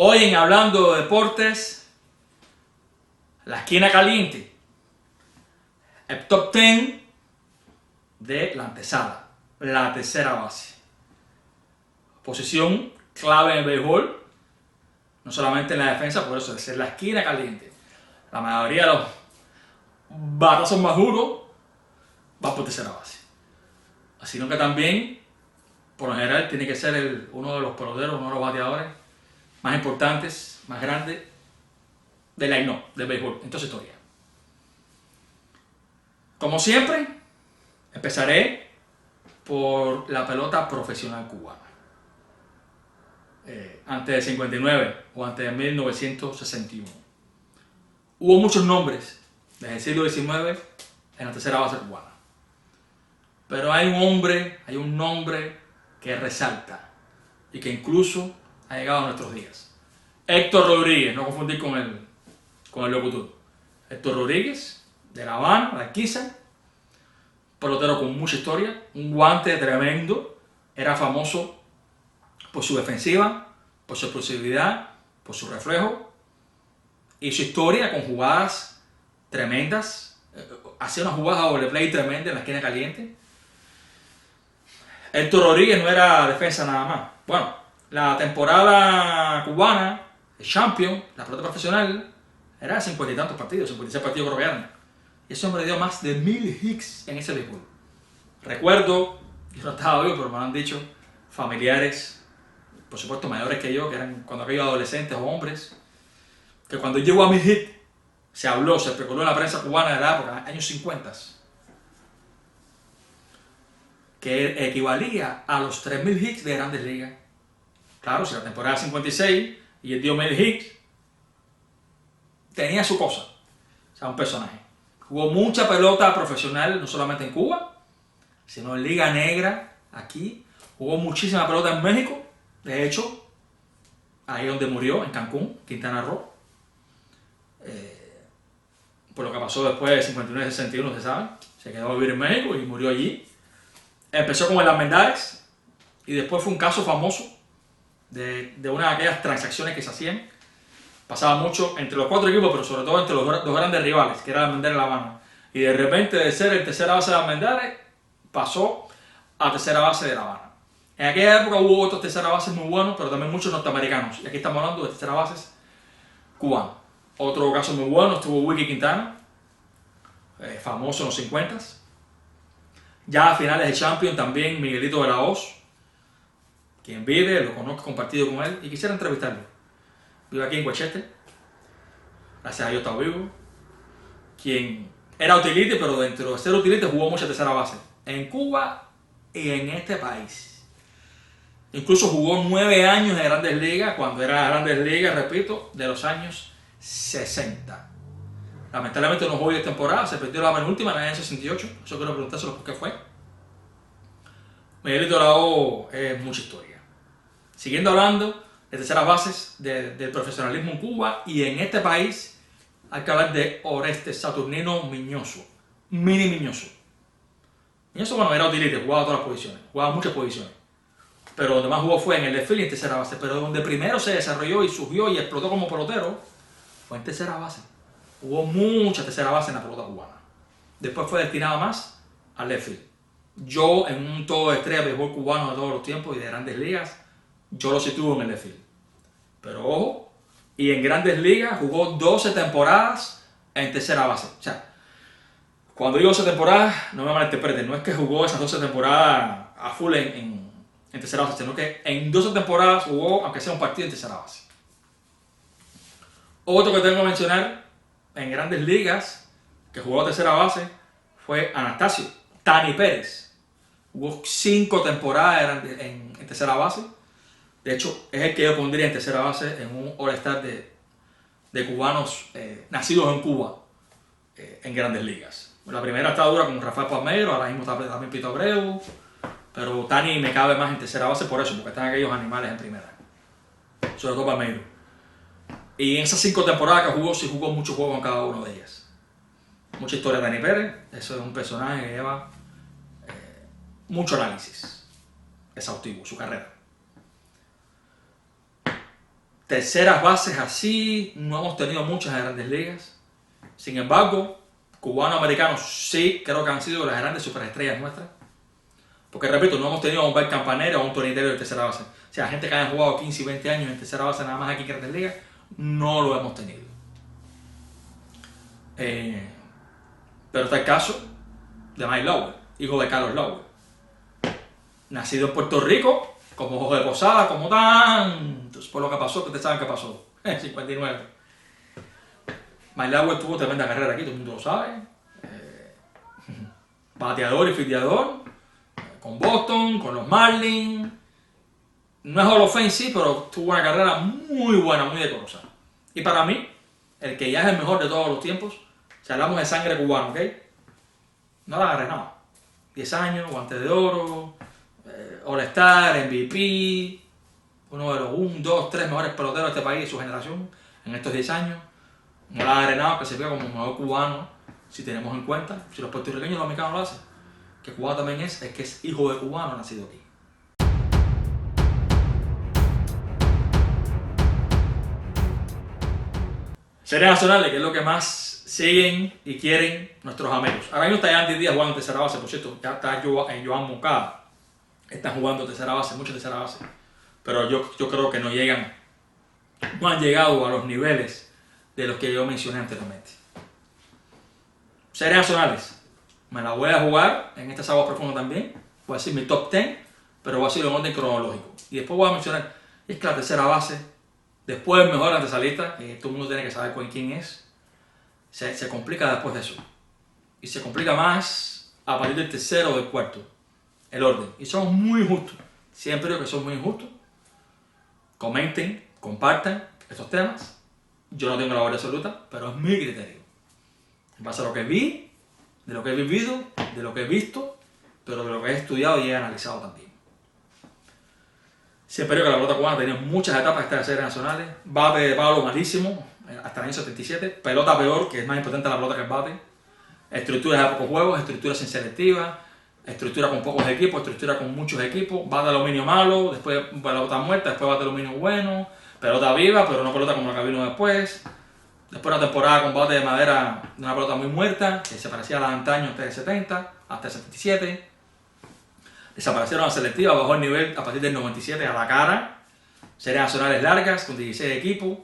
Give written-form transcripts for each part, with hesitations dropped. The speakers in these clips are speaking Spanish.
Hoy en Hablando de Deportes, la esquina caliente, el top 10 de la antesala, la tercera base. Posición clave en el béisbol, no solamente en la defensa, por eso es la esquina caliente. La mayoría de los batazos más duros van por tercera base. Sino que también, por lo general, tiene que ser uno de los peloteros, uno de los bateadores más importantes, más grandes del line-up, del béisbol, en toda su historia. Como siempre, empezaré por la pelota profesional cubana. Antes del 59 o antes de 1961. Hubo muchos nombres desde el siglo XIX en la tercera base cubana. Pero hay un nombre que resalta y que incluso ha llegado a nuestros días. Héctor Rodríguez, no confundir con el locutor. Héctor Rodríguez, de La Habana, de Alquiza, pelotero con mucha historia, un guante tremendo, era famoso por su defensiva, por su explosividad, por su reflejo y su historia con jugadas tremendas. Hacía una jugada de doble play tremenda en la esquina caliente. Héctor Rodríguez no era defensa nada más. Bueno, la temporada cubana, el Champion, la pelota profesional, era de 50 y tantos partidos, 56 partidos creo que eran. Y ese hombre dio más de 1000 hits en ese béisbol. Recuerdo, yo no estaba vivo, pero me lo han dicho familiares, por supuesto mayores que yo, que eran cuando aquellos adolescentes o hombres, que cuando llegó a 1000 hits, se habló, se especuló en la prensa cubana de la época, años 50, que equivalía a los 3000 hits de Grandes Ligas. Claro, si la temporada 56 y él dio 1000 hits, tenía su cosa, o sea, un personaje. Jugó mucha pelota profesional, no solamente en Cuba, sino en Liga Negra, aquí. Jugó muchísima pelota en México, de hecho, ahí donde murió, en Cancún, Quintana Roo. Por lo que pasó después de 59 y 61, se sabe, se quedó a vivir en México y murió allí. Empezó con el Armendáriz y después fue un caso famoso de una de aquellas transacciones que se hacían. Pasaba mucho entre los cuatro equipos, pero sobre todo entre los dos grandes rivales, que era el Armendáriz y La Habana. Y de repente, de ser el tercera base de Armendáriz, pasó a tercera base de La Habana. En aquella época hubo otros tercera bases muy buenos, pero también muchos norteamericanos. Y aquí estamos hablando de tercera bases cubanos. Otro caso muy bueno estuvo Wiki Quintana, famoso en los 50. Ya a finales de Champions también Miguelito de la Hoz, quien vive, lo conozco, compartido con él y quisiera entrevistarlo. Vive aquí en Coachete, gracias a Dios está vivo. Quien era utility, pero dentro de ser utility jugó mucha tercera base en Cuba y en este país. Incluso jugó 9 años en Grandes Ligas, cuando era Grandes Ligas, repito, de los años 60. Lamentablemente no jugó de temporada, se perdió la penúltima en el año 68. Eso quiero preguntárselo por qué fue. Miguelito Lao es mucha historia. Siguiendo hablando de terceras bases, del profesionalismo en Cuba y en este país, hay que hablar de Orestes Saturnino Miñoso. Mini Miñoso. Miñoso, bueno, era utility, jugaba todas las posiciones, jugaba muchas posiciones. Pero donde más jugó fue en el desfile y en tercera base. Pero donde primero se desarrolló y surgió y explotó como pelotero fue en tercera base. Hubo mucha tercera base en la pelota cubana. Después fue destinado más al left field. Yo, en un todo de estrella de béisbol cubano de todos los tiempos y de Grandes Ligas, yo lo sitúo en el left field. Pero ojo, y en Grandes Ligas jugó 12 temporadas en tercera base. O sea, cuando digo 12 temporadas, no me malinterpreten, no es que jugó esas 12 temporadas a full en tercera base, sino que en 12 temporadas jugó, aunque sea un partido, en tercera base. Otro que tengo que mencionar en Grandes Ligas, que jugó a tercera base, fue Anastasio Tani Pérez. Jugó 5 temporadas en tercera base. De hecho, es el que yo pondría en tercera base en un All-Star de cubanos nacidos en Cuba en Grandes Ligas. La primera está dura con Rafael Palmeiro, ahora mismo está también Pito Abreu, pero Tani me cabe más en tercera base por eso, porque están aquellos animales en primera. Sobre todo Palmeiro. Y en esas 5 temporadas que jugó, sí jugó muchos juegos en cada una de ellas. Mucha historia de Tani Pérez, eso es un personaje que lleva mucho análisis exhaustivo, su carrera. Terceras bases así, no hemos tenido muchas en Grandes Ligas. Sin embargo, cubanos-americanos sí creo que han sido las grandes superestrellas nuestras. Porque repito, no hemos tenido a un Bert Campanero o a un Tony Taylor de tercera base. O sea, gente que haya jugado 15 y 20 años en tercera base nada más aquí en Grandes Ligas, no lo hemos tenido. Pero está el caso de Mike Lowell, hijo de Carlos Lowell. Nacido en Puerto Rico, como Jorge Posada, como tantos, por lo que pasó, que ustedes saben qué pasó, en 59. Mike Lowell tuvo tremenda carrera aquí, todo el mundo lo sabe. Bateador y fildeador, con Boston, con los Marlins. No es Hall of Fame, sí, pero tuvo una carrera muy buena, muy decorosa. Y para mí, el que ya es el mejor de todos los tiempos, si hablamos de sangre cubana, ¿ok? No la agarré nada. 10 años, guante de oro, All-Star, MVP, uno de los 1, 2, 3 mejores peloteros de este país de su generación en estos 10 años. No la agarré nada, que se vea como el mejor cubano, si tenemos en cuenta, si los puertorriqueños y los americanos lo hacen, que cubano también es que es hijo de cubano nacido aquí. Series nacionales, que es lo que más siguen y quieren nuestros amigos. Ahora mismo está Andy Díaz jugando tercera base, por cierto, ya está Joan Moncada. Están jugando tercera base, mucha tercera base. Pero yo creo que no han llegado a los niveles de los que yo mencioné anteriormente. Series nacionales, me la voy a jugar en estas aguas profundas también. Voy a decir mi top 10, pero voy a decirlo en orden cronológico. Y después voy a mencionar, es que la tercera base, después el mejor antesalista, que todo el mundo tiene que saber quién es, se complica después de eso. Y se complica más a partir del tercero o del cuarto, el orden. Y somos muy injustos. Siempre digo que son muy injustos. Comenten, compartan estos temas. Yo no tengo la verdad absoluta, pero es mi criterio. En base a lo que vi, de lo que he vivido, de lo que he visto, pero de lo que he estudiado y he analizado también. Siempre digo que la pelota cubana tenía muchas etapas estas series nacionales. Bate de palo malísimo, hasta el año 77. Pelota peor, que es más importante la pelota que el bate. Estructuras de pocos juegos, estructuras sin selectiva, estructura con pocos equipos, estructura con muchos equipos, bate de aluminio malo, después pelota muerta, después bate de aluminio bueno, pelota viva, pero no pelota como la que vino después. Después una temporada con bate de madera de una pelota muy muerta, que se parecía a la de antaño hasta el 70, hasta el 77. Desaparecieron las selectivas, bajó el nivel a partir del 97 a la cara. Series nacionales largas con 16 equipos.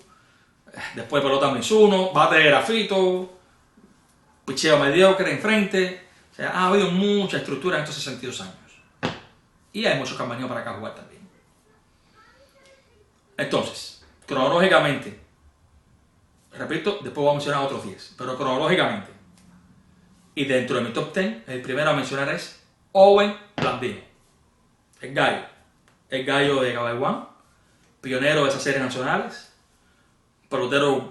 Después pelota Mizuno, bate de grafito, picheo mediocre enfrente. O sea, ha habido mucha estructura en estos 62 años. Y hay muchos que han venido para acá a jugar también. Entonces, cronológicamente, repito, después voy a mencionar otros 10, pero cronológicamente, y dentro de mi top 10, el primero a mencionar es Owen Blandino, el gallo de Cabaiguán, pionero de esas series nacionales, pelotero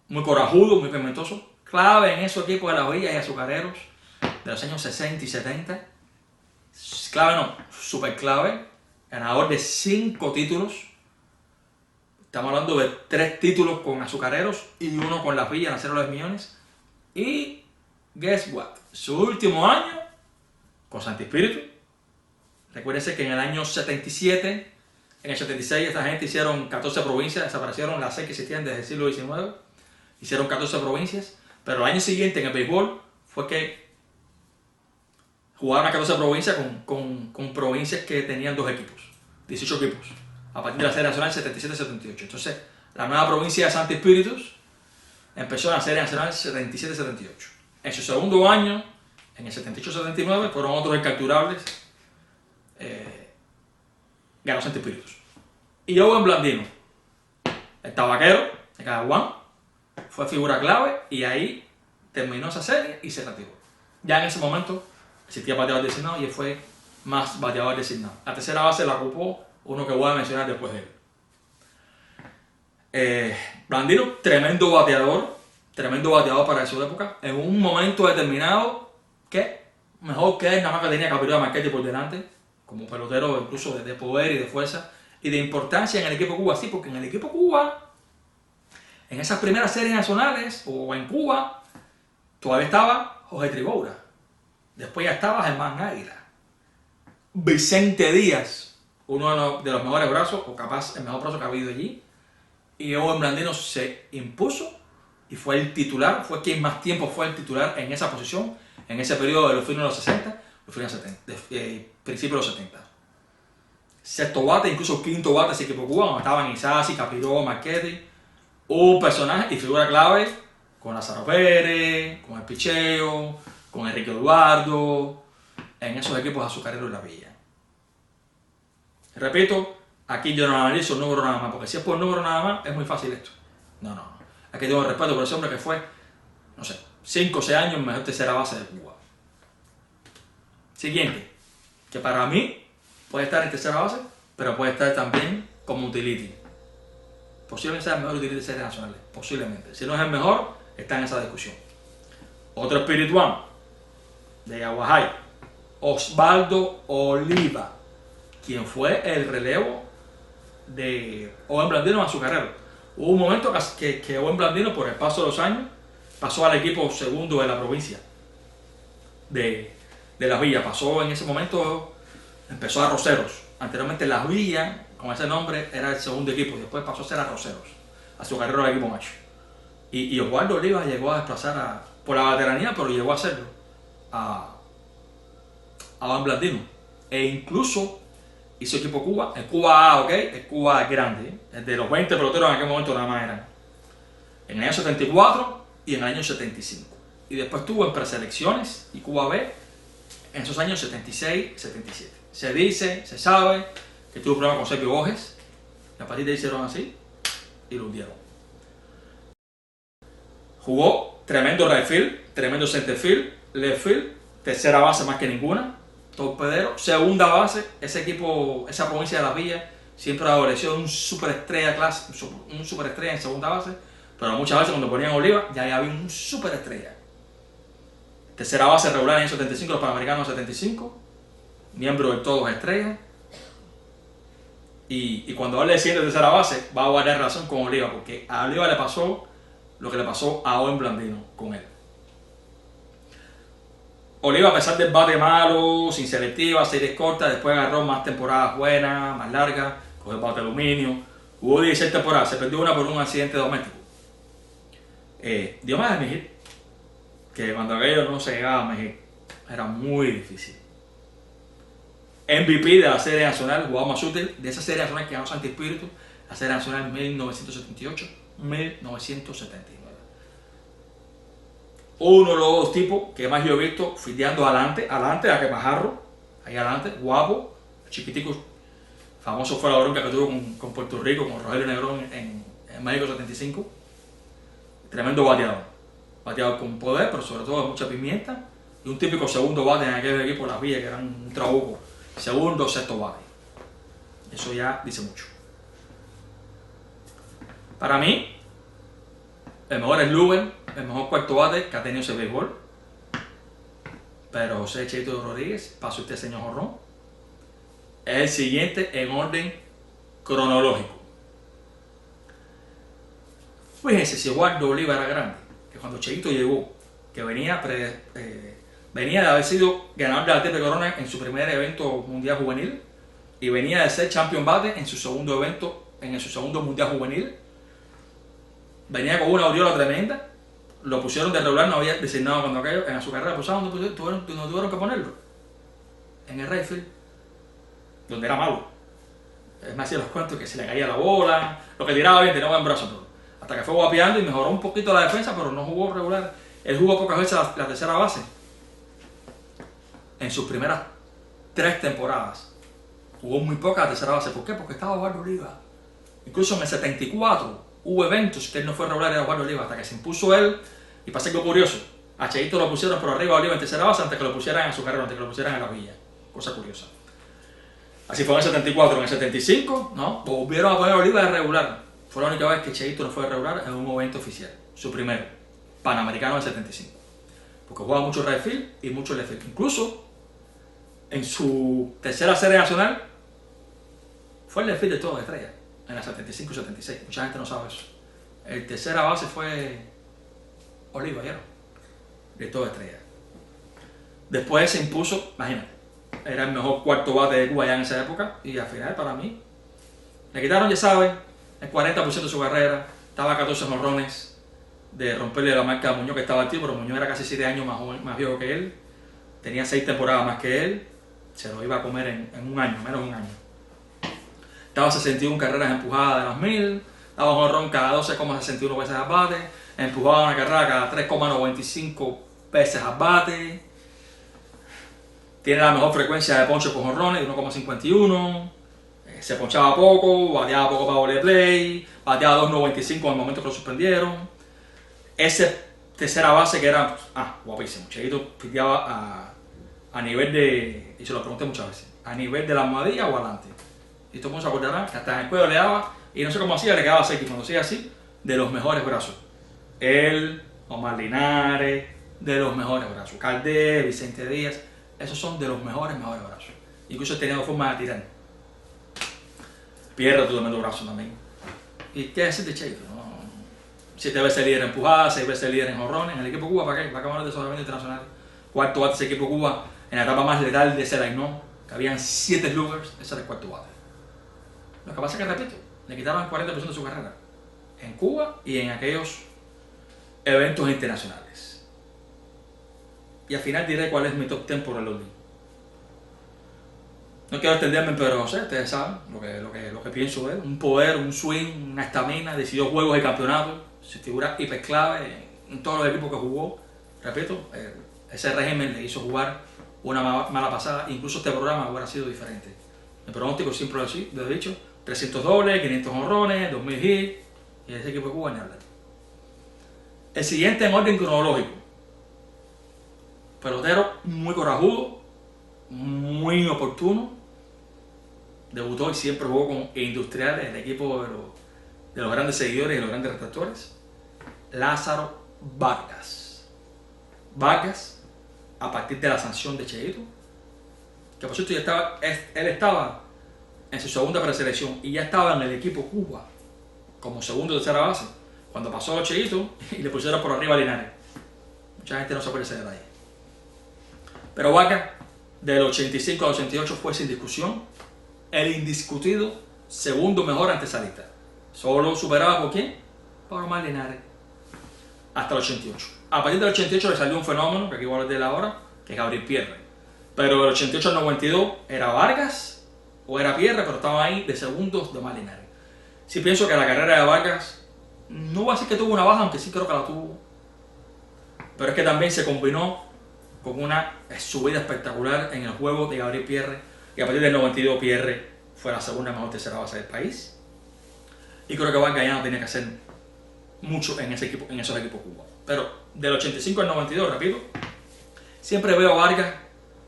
muy corajudo, muy pimentoso, clave en esos equipos de las orillas y azucareros de los años 60 y 70, clave no, super clave, ganador de 5 títulos. Estamos hablando de 3 títulos con azucareros y 1 con las villas en Acero de los Millones. Y, guess what? Su último año con Santi Espíritu. Recuérdense que en el año 77, en el 76, esta gente hicieron 14 provincias, desaparecieron las 6 que existían desde el siglo XIX. Hicieron 14 provincias, pero el año siguiente en el béisbol fue que jugaron a 14 provincias con provincias que tenían 2 equipos, 18 equipos. A partir de la serie nacional 77-78. Entonces, la nueva provincia de Santi Espíritus empezó en la serie nacional 77-78. En su segundo año, en el 78-79, fueron otros incapturables. Ganó Santi Espíritus. Y Owen Blandino, el tabaquero de Caguán, fue figura clave y ahí terminó esa serie y se retiró. Ya en ese momento existía bateador designado y él fue más bateador designado. La tercera base la ocupó uno que voy a mencionar después de él. Blandino, tremendo bateador para su época, en un momento determinado que mejor que él, nada más que tenía Capitán Marchetti por delante, como pelotero incluso de poder y de fuerza y de importancia en el equipo Cuba, sí, porque en el equipo Cuba, en esas primeras series nacionales o en Cuba, todavía estaba Jorge Triboura, después ya estaba Germán Águila, Vicente Díaz, uno de los mejores brazos, o capaz el mejor brazo que ha habido allí, y Owen Blandino se impuso y fue el titular, fue quien más tiempo fue el titular en esa posición, en ese periodo de los fines de los 60, los fines de los 70, principios de los 70. Sexto bate, incluso quinto bate ese equipo cubano, estaban Isasi, Capiró, Marchetti, un personaje y figura clave con Lázaro Pérez, con el picheo, con Enrique Eduardo, en esos equipos azucareros de la villa. Repito, aquí yo no analizo el número nada más, porque si es por número nada más, es muy fácil esto. No. Aquí tengo respeto por ese hombre que fue, no sé, 5 o 6 años mejor tercera base de Cuba. Siguiente, que para mí puede estar en tercera base, pero puede estar también como utility. Posiblemente sea el mejor utility de series nacionales, posiblemente. Si no es el mejor, está en esa discusión. Otro espiritual de Aguajay, Osvaldo Oliva, quien fue el relevo de Owen Blandino a su carrera. Hubo un momento que Owen Blandino, por el paso de los años, pasó al equipo segundo de la provincia de Las Villas. Pasó en ese momento, empezó a Roceros. Anteriormente Las Villas, con ese nombre, era el segundo equipo. Y después pasó a ser a Roceros, a su carrera del equipo macho. Y Osvaldo Oliva llegó a desplazar por la veteranía, pero llegó a hacerlo a Owen Blandino. E incluso hizo equipo Cuba, el Cuba A, ok, el Cuba grande, el de los 20 peloteros en aquel momento nada más eran. En el año 74 y en el año 75. Y después tuvo en preselecciones y Cuba B en esos años 76 y 77. Se dice, se sabe que tuvo problemas con Sergio Bojes, y a partir de ahí hicieron así y lo hundieron. Jugó tremendo right field, tremendo center field, left field, tercera base más que ninguna, torpedero, segunda base. Ese equipo, esa provincia de Las Villas siempre favoreció un superestrella clase, un superestrella en segunda base, pero muchas veces cuando ponían Oliva ya había un superestrella. Tercera base regular en el 75, los Panamericanos 75, miembro de todos estrellas. Y cuando hable de siguiente tercera base, va a guardar relación con Oliva, porque a Oliva le pasó lo que le pasó a Owen Blandino con él. Oliva, a pesar del bate malo, sin selectiva, series cortas, después agarró más temporadas buenas, más largas, cogió el bate de aluminio. Hubo 16 temporadas, se perdió una por un accidente doméstico. Dio más de Mejir, que cuando aquello no se llegaba a Mejir, era muy difícil. MVP de la serie nacional, jugado más útil, de esa serie nacional que ganó Santi Espíritu, la serie nacional 1978-1979. Uno de los dos tipos que más yo he visto fildeando adelante, a quemajarro, ahí adelante, guapo, chiquitico, famoso fue la bronca que tuvo con Puerto Rico, con Rogelio Negrón en México 75. Tremendo bateador con poder, pero sobre todo mucha pimienta, y un típico segundo bate en aquel equipo de Las Villas, que era un trabuco, segundo, sexto bate. Eso ya dice mucho. Para mí, el mejor es Luber, el mejor cuarto bate que ha tenido ese béisbol. Pero José Cheito Rodríguez, paso usted, señor Jorrón, es el siguiente en orden cronológico. Fíjense si Osvaldo Oliva era grande, que cuando Cheito llegó, que venía de haber sido ganador de la Triple Corona en su primer evento mundial juvenil, y venía de ser champion bate en su segundo evento, en su segundo mundial juvenil. Venía con una aureola tremenda, lo pusieron de regular, no había designado cuando aquello, en su carrera pusieron, no tuvieron que ponerlo en el right field, donde era malo. Es más, si los cuentos que se le caía la bola, lo que tiraba bien, tenía buen brazo todo. Hasta que fue guapeando y mejoró un poquito la defensa, pero no jugó regular. Él jugó pocas veces la tercera base. En sus primeras 3 temporadas jugó muy poca la tercera base. ¿Por qué? Porque estaba Osvaldo Oliva. Incluso en el 74 hubo eventos que él no fue regular, era Osvaldo Oliva, hasta que se impuso él. Y pasa algo curioso, a Cheito lo pusieron por arriba a Oliva en tercera base antes que lo pusieran en su carrera, antes que lo pusieran en la villa. Cosa curiosa. Así fue en el 74. En el 75, ¿no? Volvieron a poner a Oliva de regular. Fue la única vez que Cheito no fue de regular en un evento oficial. Su primero, Panamericano del 75. Porque jugaba mucho right field y mucho left field. Incluso en su tercera serie nacional fue el left field de todas las estrellas, en la 75 y 76. Mucha gente no sabe eso. El tercera base fue Oliva, ¿vieron? De todas las estrellas. Después se impuso, imagínate, era el mejor cuarto bate de Cuba ya en esa época, y al final para mí le quitaron, ya saben, el 40% de su carrera, estaba a 14 jonrones de romperle la marca a Muñoz, que estaba activo, pero Muñoz era casi 7 años más viejo que él, tenía 6 temporadas más que él, se lo iba a comer en un año, menos de un año. Estaba a 61 carreras empujadas de las 1000, daba un jonrón cada 12,61 veces al bate, empujaba una carrera cada 3,95 veces al bate, tiene la mejor frecuencia de ponche por jonrones, de 1,51, se ponchaba poco, bateaba poco para doble play, bateaba 2,95 en el momento que lo suspendieron. Ese tercera base que era, guapísimo, Cheito piteaba a nivel de, y se lo pregunté muchas veces, a nivel de la almohadilla o adelante. Y todo el mundo se acordará que hasta en el cuello le daba, y no sé cómo hacía, le quedaba seco, y cuando hacía así, de los mejores brazos. Él, Omar Linares, de los mejores brazos. Caldés, Vicente Díaz, esos son de los mejores brazos. Incluso tenía forma de tirar. Pierde tu tremendo brazo también. ¿Y qué decir de Cheito? No, 7 veces líder en empujadas, 6 veces líder en jonrones. En el equipo Cuba, ¿para qué? Para acabar de desarrollo internacional. Cuarto bate ese equipo Cuba, en la etapa más letal de ese line-no, que habían 7 sluggers, ese era el cuarto bate. Lo que pasa es que, repito, le quitaron el 40% de su carrera en Cuba y en aquellos eventos internacionales. Y al final diré cuál es mi top 10 por el orden. No quiero extenderme, pero José, ustedes saben lo que pienso de él. Un poder, un swing, una estamina, decidió juegos y campeonatos, se figura hiper clave en todos los equipos que jugó. Repito, ese régimen le hizo jugar una mala pasada, incluso este programa hubiera sido diferente. El pronóstico siempre lo he dicho, 300 dobles, 500 jonrones, 2000 hits, y ese equipo de Cuba ni hablar. El siguiente en orden cronológico, pelotero muy corajudo, muy oportuno, debutó y siempre jugó con Industriales, el equipo de los grandes seguidores y los grandes retractores, Lázaro Vargas. Vargas, a partir de la sanción de Cheito, que por cierto él estaba en su segunda preselección y ya estaba en el equipo Cuba como segundo o tercera base cuando pasó a Cheito y le pusieron por arriba a Linares. Mucha gente no se acuerda ese detalle. Pero Vargas, del 85 al 88, fue sin discusión el indiscutido segundo mejor antesalista. Solo superaba por quién? Por Omar Linares. Hasta el 88. A partir del 88 le salió un fenómeno, que aquí voy a hablar de él ahora, que es Gabriel Pierre. Pero del 88 al 92 era Vargas o era Pierre, pero estaba ahí de segundos de Omar Linares. Sí pienso que la carrera de Vargas, no voy a decir que tuvo una baja, aunque sí creo que la tuvo. Pero es que también se combinó con una subida espectacular en el juego de Gabriel Pierre, y a partir del 92 Pierre fue la segunda mejor tercera base del país. Y creo que Vargas ya no tenía que hacer mucho en esos equipos Cuba. Pero del 85 al 92, repito, siempre veo a Vargas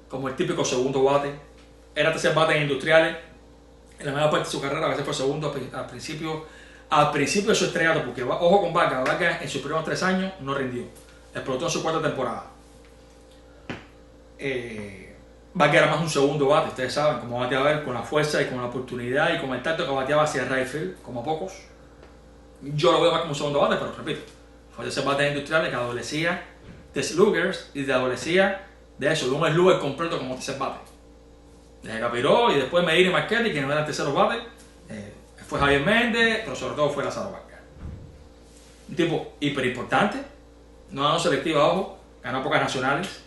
como el típico segundo bate. Era tercer bate en Industriales. En la mayor parte de su carrera a veces fue segundo al principio de su estrellato, porque ojo con Vargas, Vargas en sus primeros 3 años no rindió. Explotó en su cuarta temporada. Vargas era más un segundo bate, ustedes saben, como bateaba él, con la fuerza y con la oportunidad y con el tacto que bateaba hacia el right field, como pocos. Yo lo veo más como un segundo bate, pero repito, fue ese bate Industriales que adolecía de sluggers y adolecía de eso, de un slugger completo como tercer bate. Desde Capiró y después Medina y Marchetti, que no eran terceros bates, fue Javier Méndez, pero sobre todo fue Lázaro Vargas. Un tipo hiper importante, no ganó selectiva, ojo, ganó pocas nacionales,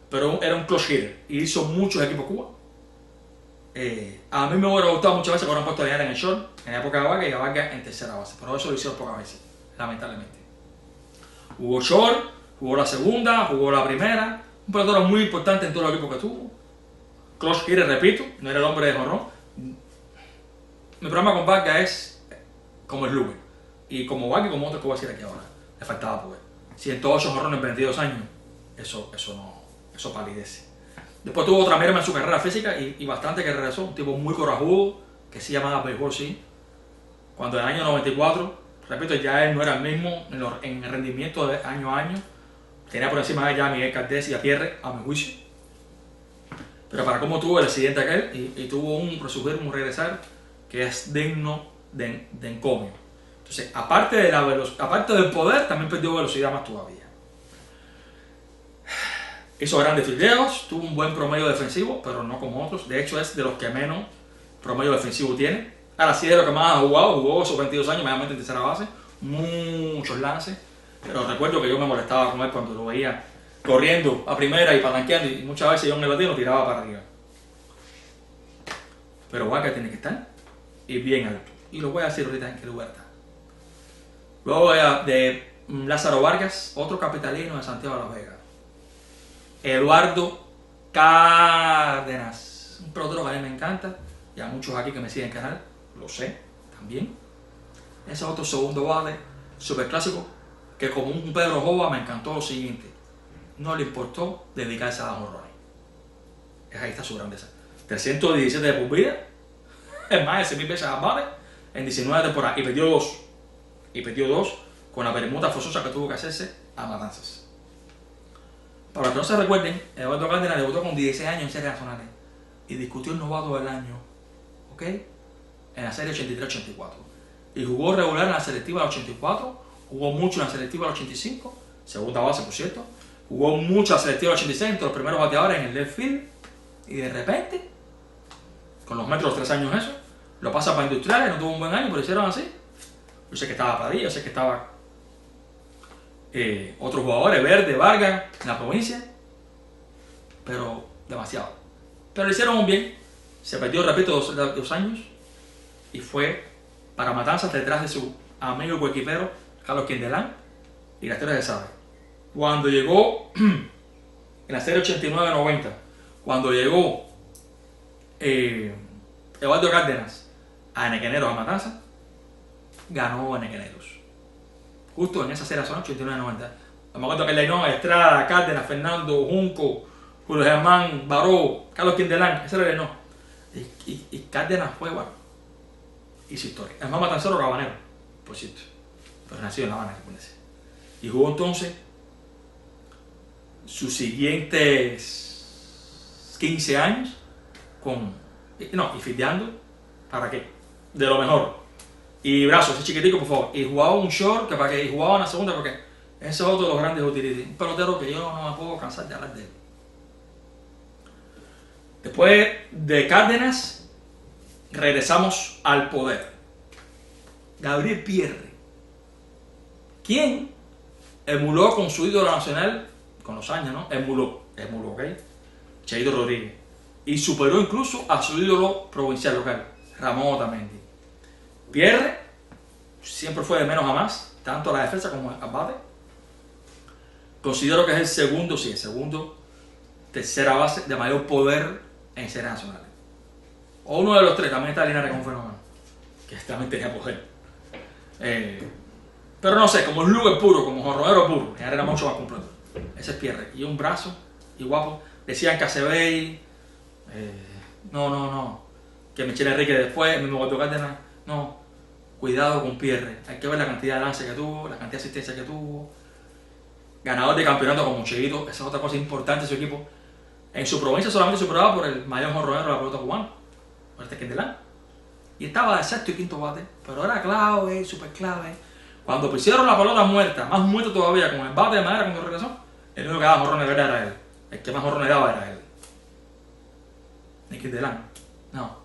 pero era un clutch hitter y hizo muchos equipos Cuba. A mí me hubiera gustado muchas veces que hubieran puesto a Linares en el short, en la época de Vargas, y a Vargas en tercera base, pero eso lo hicieron pocas veces, lamentablemente. Jugó short, jugó la segunda, jugó la primera, un pelotero muy importante en todos los equipos que tuvo. Clutch hitter, repito, no era el hombre de jonrón. Mi problema con Vargas es como el slugger, y como Vargas y como otros que voy a decir aquí ahora, le faltaba poder. 108 jonrones en 22 años, eso palidece. Después tuvo otra merma en su carrera física y bastante que regresó, un tipo muy corajudo, que se llamaba béisbol, sí. Cuando en el año 94, repito, ya él no era el mismo en el rendimiento de año a año. Tenía por encima de él ya a Miguel Caldés y a Pierre, a mi juicio. Pero para cómo tuvo el accidente aquel y tuvo un resurgir, un regresar, que es digno de encomio. Entonces, aparte del poder, también perdió velocidad más todavía. Hizo grandes fildeos, tuvo un buen promedio defensivo, pero no como otros. De hecho, es de los que menos promedio defensivo tiene. Ahora sí es lo que más ha jugado, jugó esos 22 años, mayormente en tercera base, muchos lances, pero recuerdo que yo me molestaba con él cuando lo veía corriendo a primera y palanqueando, y muchas veces yo en el latino tiraba para arriba. Pero Walker tiene que estar y bien alto. Y lo voy a decir ahorita en qué lugar está. Luego de Lázaro Vargas, otro capitalino de Santiago de Las Vegas. Eduardo Cárdenas, un pelotero que a mí me encanta, y a muchos aquí que me siguen en el canal, lo sé también. Ese es otro segundo bate, superclásico, que como un Pedro Jova me encantó lo siguiente: no le importó dedicarse a la jonrones. Ahí está su grandeza. 317 de por vida, es más de 6.000 veces a bate en 19 temporadas, y perdió dos. Y perdió dos con la permuta forzosa que tuvo que hacerse a Matanzas. Para los que no se recuerden, Eduardo Cárdenas debutó con 16 años en series nacionales y discutió el novato del año, ¿ok? En la serie 83-84. Y jugó regular en la selectiva del 84, jugó mucho en la selectiva del 85, segunda base por cierto, jugó mucho en la selectiva del 86 entre los primeros bateadores en el left field, y de repente, con los metros de los 3 años eso, lo pasa para Industriales, no tuvo un buen año, pero hicieron así. Yo sé que estaba Padilla, yo sé que estaba otros jugadores, Verde, Vargas, en la provincia, pero demasiado. Pero lo hicieron muy bien, se perdió, repito, dos años, y fue para Matanzas detrás de su amigo y coequipero Carlos Quindelán, y la historia se sabe. Cuando llegó en la serie 89-90, cuando llegó Eduardo Cárdenas a Enequeneros, a Matanzas, ganó Enequeneros. Justo en esa serie zona 89-90. Me acuerdo que Leonón, Estrada, Cárdenas, Fernando, Junco, Julio Germán, Baró, Carlos Quindelán, ese era el no. Y Cárdenas fue, bueno, hizo historia. Es más matancero que habanero, por cierto. Pero nació en La Habana, recuérdense. Y jugó entonces sus siguientes 15 años y fildeando, ¿para qué? De lo mejor. Y brazos, ese chiquitico, por favor. Y jugaba un short, que para que jugaba en la segunda, porque ese es otro de los grandes utilities. Un pelotero que yo no me puedo cansar de hablar de él. Después de Cárdenas, regresamos al poder. Gabriel Pierre, quien emuló con su ídolo nacional, con los años, ¿no? Emuló, ¿ok? Cheito Rodríguez. Y superó incluso a su ídolo provincial local, Ramón Otamendi. Pierre siempre fue de menos a más, tanto a la defensa como al bate. Considero que es el segundo, tercera base de mayor poder en series nacionales. O uno de los tres, también está Linares como un fenómeno, que también tenía poder. Pero no sé, como Luger puro, como jonronero puro, era mucho más completo. Ese es Pierre. Y un brazo, y guapo. Decían que Acebey, no. Que Michel Enrique después, mismo Eduardo Cárdenas, no. Cuidado con Pierre. Hay que ver la cantidad de lance que tuvo, la cantidad de asistencia que tuvo. Ganador de campeonato como Cheito, esa es otra cosa importante de su equipo. En su provincia solamente superaba por el mayor jonronero de la pelota cubana, por este Quindelán. Y estaba de sexto y quinto bate, pero era clave, súper clave. Cuando pusieron la pelota muerta, más muerta todavía, con el bate de madera cuando regresó, el único que daba jonrones era él. El que más jonrones daba era él. Ni Quindelán, no.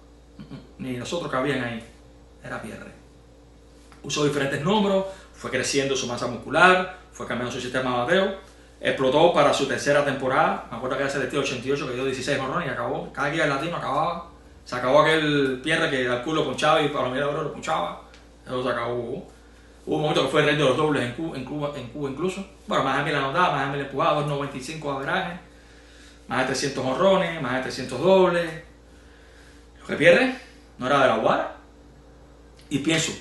Ni los otros que habían ahí. Era Pierre. Usó diferentes números, fue creciendo su masa muscular, fue cambiando su sistema de bateo, explotó para su tercera temporada. Me acuerdo que era selectivo 88 que dio 16 jonrones y acabó. Cada día el latino acababa. Se acabó aquel Pierre que al culo ponchaba y para los miradores lo ponchaba. Eso se acabó. Hubo un momento que fue el rey de los dobles en Cuba incluso. Bueno, más de 1000 anotadas, más de 1000 empujadas, 2.95 de averaje, más de 300 jonrones, más de 300 dobles. Lo que Pierre no era de la Guara. Y pienso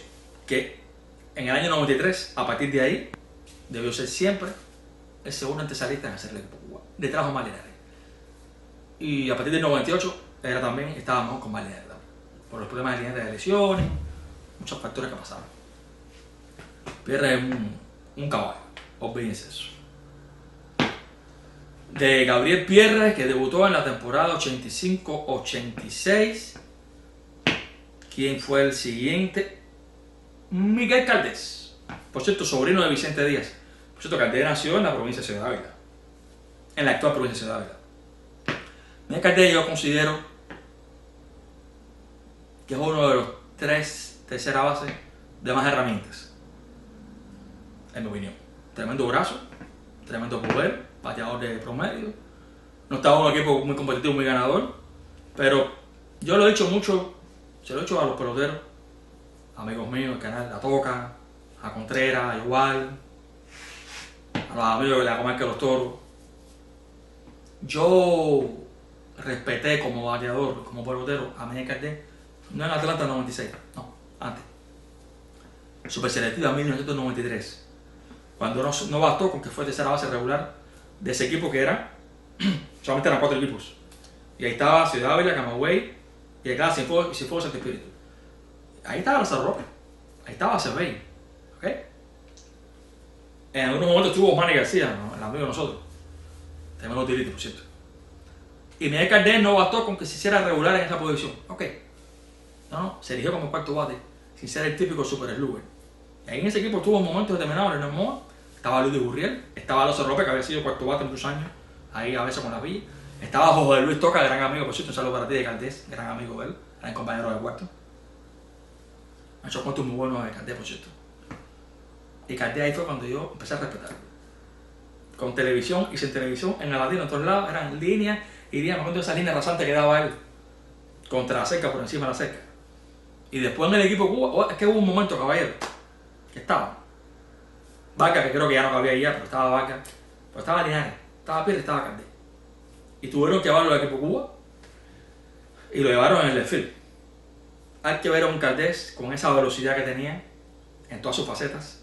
que en el año 93, a partir de ahí, debió ser siempre el segundo antesalista en hacer el equipo cubano, detrás de Omar Linares. Y a partir del 98 estábamos con Omar Linares también, por los problemas de Linares de lesiones, muchos factores que pasaban. Pierre es un caballo, olvídense eso. De Gabriel Pierre, que debutó en la temporada 85-86, ¿quién fue el siguiente? Miguel Caldés, por cierto, sobrino de Vicente Díaz. Por cierto, Caldés nació en la provincia de Ciudad Ávila, en la actual provincia de Ciudad Ávila. Miguel Caldés yo considero que es uno de los 3 terceras bases de más herramientas, en mi opinión. Tremendo brazo, tremendo poder, bateador de promedio. No estaba un equipo muy competitivo, muy ganador, pero yo lo he dicho mucho, se lo he dicho a los peloteros, amigos míos del canal, a Toca, a Contreras, a Igual, a los amigos de la comarca de los Toros. Yo respeté como bateador, como pelotero a Miguel Cardé, no en Atlanta 96, no, antes. Superselectiva 1993, cuando no bastó con que fue tercera base regular de ese equipo que era, solamente eran 4 equipos. Y ahí estaba Ciudad Ávila, Camagüey, y acá Cienfuegos Santo Espíritu. Ahí estaba Lázaro López, ahí estaba Cervey, ¿ok? En algunos momentos estuvo Manny García, ¿no? El amigo de nosotros. Tenemos los tiritos, por cierto. Y Miguel Cardé no bastó con que se hiciera regular en esa posición. Ok. No, se eligió como cuarto bate, sin ser el típico super slugger. Y ahí en ese equipo tuvo momentos determinados en el Moa. Estaba Luis de Gurriel, estaba Lázaro López, que había sido cuarto bate muchos años, ahí a veces con la Villa. Estaba José Luis Toca, gran amigo, por cierto, un saludo para ti de Cardés, gran amigo de él, gran compañero de cuarto. Ha hecho cuentos muy buenos de Cardés, por cierto. Y Cardés ahí fue cuando yo empecé a respetarlo. Con televisión y sin televisión, en el latino, en todos lados, eran líneas, me acuerdo de esa línea rasante que daba él, contra la cerca, por encima de la cerca. Y después en el equipo Cuba, es que hubo un momento, caballero, que estaba Vaca, que creo que ya no cabía ahí ya, pero estaba Vaca, pero estaba Linares, estaba Pérez, estaba Cardés. Y tuvieron que llevarlo al equipo Cuba y lo llevaron en el left field. Hay que ver a un Cardés con esa velocidad que tenía en todas sus facetas,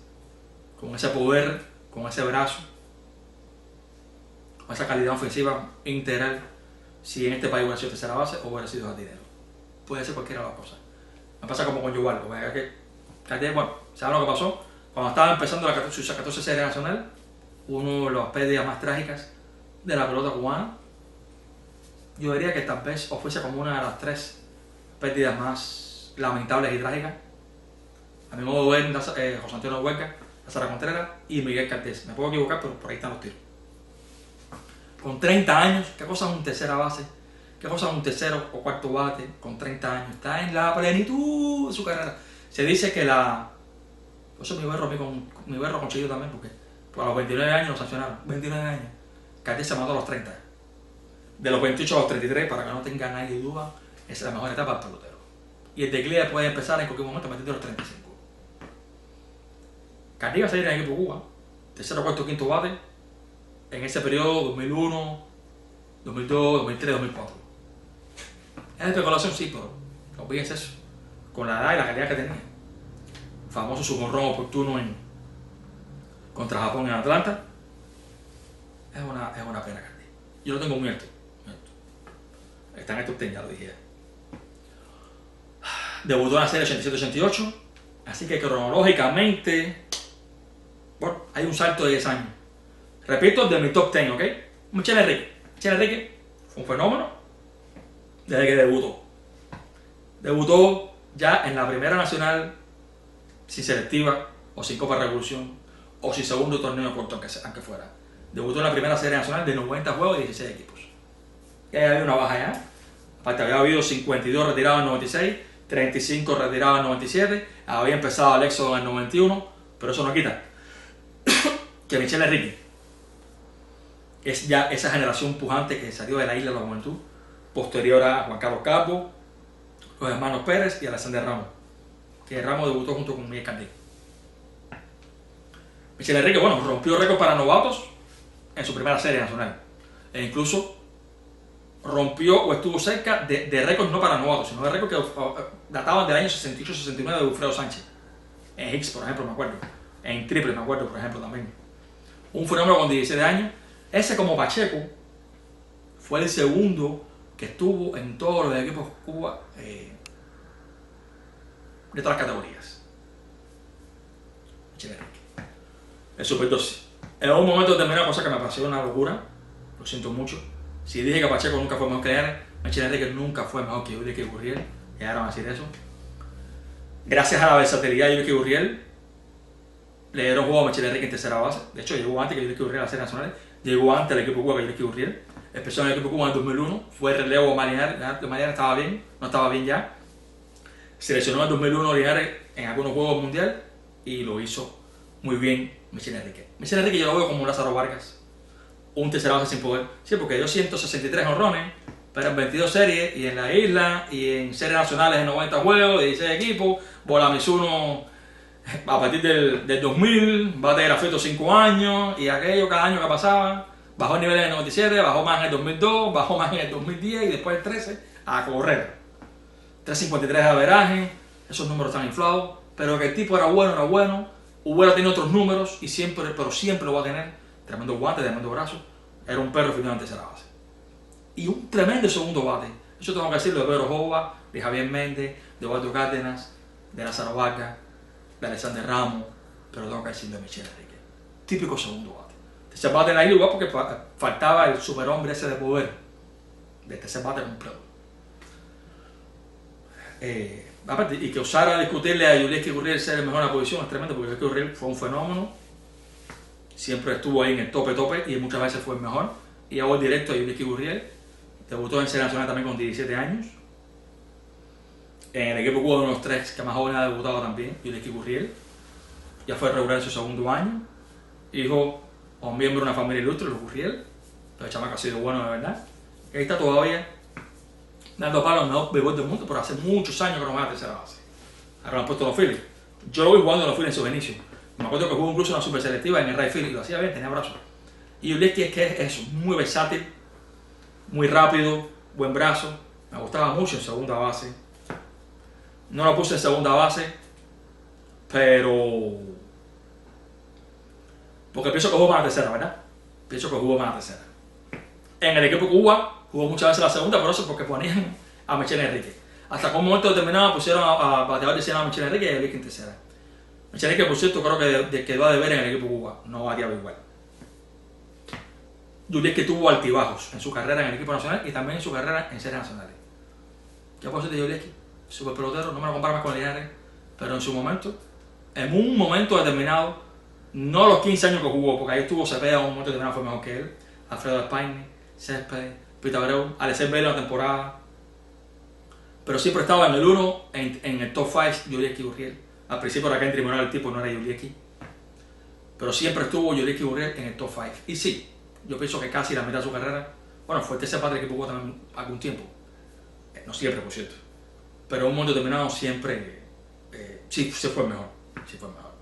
con ese poder, con ese brazo, con esa calidad ofensiva integral, si en este país hubiera sido tercera base o hubiera sido jardinero. Puede ser cualquiera de las cosas. Me pasa como con Yuval, que Cardés, bueno, ¿saben lo que pasó? Cuando estaba empezando su 14 serie nacional, uno de las pérdidas más trágicas de la pelota cubana, yo diría que tal vez o fuese como una de las 3 pérdidas más lamentables y trágicas. A mi modo de ver, José Antonio Huerca, Lázaro Contreras y Miguel Cardés. Me puedo equivocar, pero por ahí están los tiros. Con 30 años, ¿qué cosa es un tercera base? ¿Qué cosa es un tercero o cuarto bate con 30 años? Está en la plenitud de su carrera. Se dice que por eso mi berro con Chillo también, porque a los 29 años lo sancionaron. 29 años. Cardés se mató a los 30. De los 28 a los 33, para que no tenga nadie duda, es la mejor etapa del pelotero. Y el declive puede empezar en cualquier momento a partir de los 35. Cardés iba a salir en el equipo Cuba, tercero, cuarto, quinto bate, en ese periodo 2001, 2002, 2003, 2004. Es especulación, sí, pero no olvides eso. Con la edad y la calidad que tenía. Famoso su jonrón oportuno contra Japón en Atlanta. Es una pena, Cardés. Yo lo tengo muy alto. Está en el top 10, ya lo dije. Debutó en la serie 87-88, así que cronológicamente, bueno, hay un salto de 10 años. Repito, de mi top 10, ¿ok? Michel Enrique. Michel Enrique fue un fenómeno desde que debutó. Debutó ya en la primera nacional, sin selectiva, o sin Copa Revolución, o sin segundo torneo corto, aunque fuera. Debutó en la primera serie nacional de 90 juegos y 16 equipos. Ya había una baja ya. Aparte había habido 52 retirados en 96, 35 retirados en 97, había empezado el éxodo en el 91, pero eso no quita que Michel Enrique es ya esa generación pujante que salió de la isla de la juventud, posterior a Juan Carlos Calvo, los hermanos Pérez y Alexander Ramos, que Ramos debutó junto con Miguel Cardés. Michel Enrique, bueno, rompió récord para novatos en su primera serie nacional, e incluso rompió o estuvo cerca de récords no para novatos, sino de récords que databan del año 68-69 de Wilfredo Sánchez. En Hicks, por ejemplo, me acuerdo. En triple, me acuerdo, por ejemplo, también. Un fenómeno con 17 años. Ese, como Pacheco, fue el segundo que estuvo en todos los equipos Cuba de todas las categorías. Michel Enrique. El Super 12. En un momento determinado, cosa que me pareció una locura, lo siento mucho. Si dije que Pacheco nunca fue mejor que él, Michel Enrique nunca fue mejor que Yuricky Gurriel. Llegaron a decir eso. Gracias a la versatilidad de Yuricky Gurriel, le dieron juego a Michel Enrique en tercera base. De hecho, llegó antes que Yuricky Gurriel a las series nacionales. Llegó antes al equipo Cuba que Yuricky Gurriel. Empezó en el equipo Cuba en el 2001. Fue el relevo de Mariana, estaba bien, no estaba bien ya. seleccionó en el 2001 Linares en algunos juegos mundiales y lo hizo muy bien Michel Enrique. Michel Enrique yo lo veo como un Lázaro Vargas, un tercera base sin poder. Sí, porque dio 163 honrones, pero en 22 series, y en la isla, y en series nacionales en 90 juegos, de 16 equipos, bola Mizuno a partir del 2000, bate de grafito 5 años, y aquello cada año que pasaba, bajó el nivel en el 97, bajó más en el 2002, bajó más en el 2010 y después el 13 a correr. 353 de averaje, esos números están inflados, pero que el tipo era bueno, hubiera tenido otros números, y siempre, pero siempre lo va a tener, tremendo guante, tremendo brazo, era un perro firmado en tercera base. Y un tremendo segundo bate, eso tengo que decirlo de Pedro Jova, de Javier Méndez, de Eduardo Cárdenas, de Lázaro Vaca, de Alexander Ramos, pero tengo que decirlo de Michel Enrique, típico segundo bate. Tercer bate en la isla porque faltaba el superhombre ese de poder, de tercer bate completo. Aparte, y que osara discutirle a Yulieski Gurriel ser el mejor en la posición es tremendo, porque Yulieski Gurriel fue un fenómeno, siempre estuvo ahí en el tope y muchas veces fue el mejor. Y hago el directo a Yulieski Gurriel, debutó en Serie Nacional también con 17 años. En el equipo hubo uno de los tres que más joven ha debutado también, Yulieski Gurriel, ya fue regular en su segundo año, hijo o miembro de una familia ilustre, los Gurriel, pero el chamaco ha sido bueno de verdad, y ahí está todavía dando palos al mejor béisbol del mundo, pero hace muchos años que no va a la tercera base. Ahora lo han puesto los Phillies. Yo lo vi jugando en los Phillies en sus inicios. Me acuerdo que jugó incluso en una super selectiva en el right field y lo hacía bien, tenía brazos. Y Yulieski es que es eso, muy versátil, muy rápido, buen brazo. Me gustaba mucho en segunda base. No lo puse en segunda base, pero porque pienso que jugó para la tercera, ¿verdad? Pienso que jugó para la tercera. En el equipo Cuba jugó muchas veces la segunda, por eso porque ponían a Michel Enrique. Hasta con un momento determinado pusieron a bateador de a Michel Enrique y a Yulieski en tercera. Michel Enrique, por cierto, creo que quedó a deber en el equipo Cuba, no bateaba igual. Yulieski tuvo altibajos en su carrera en el equipo nacional y también en su carrera en series nacionales. ¿Qué puedo decir de Yulieski? Super pelotero, no me lo comparo más con Linares, pero en su momento, en un momento determinado, no los 15 años que jugó, porque ahí estuvo Cepeda, en un momento determinado fue mejor que él, Alfredo Espagne, Céspedes, Pita Abreu, Alexei Vela en la temporada, pero siempre estaba en el 1, en el top 5, Yulieski Gurriel. Al principio era que en tribunal el tipo no era Yulieski, pero siempre estuvo Yulieski Gurriel en el top 5. Y sí, yo pienso que casi la mitad de su carrera, bueno, fue el tercer bate que jugó también algún tiempo, no siempre, por cierto, pero en un momento determinado siempre, sí, se fue mejor, sí fue mejor.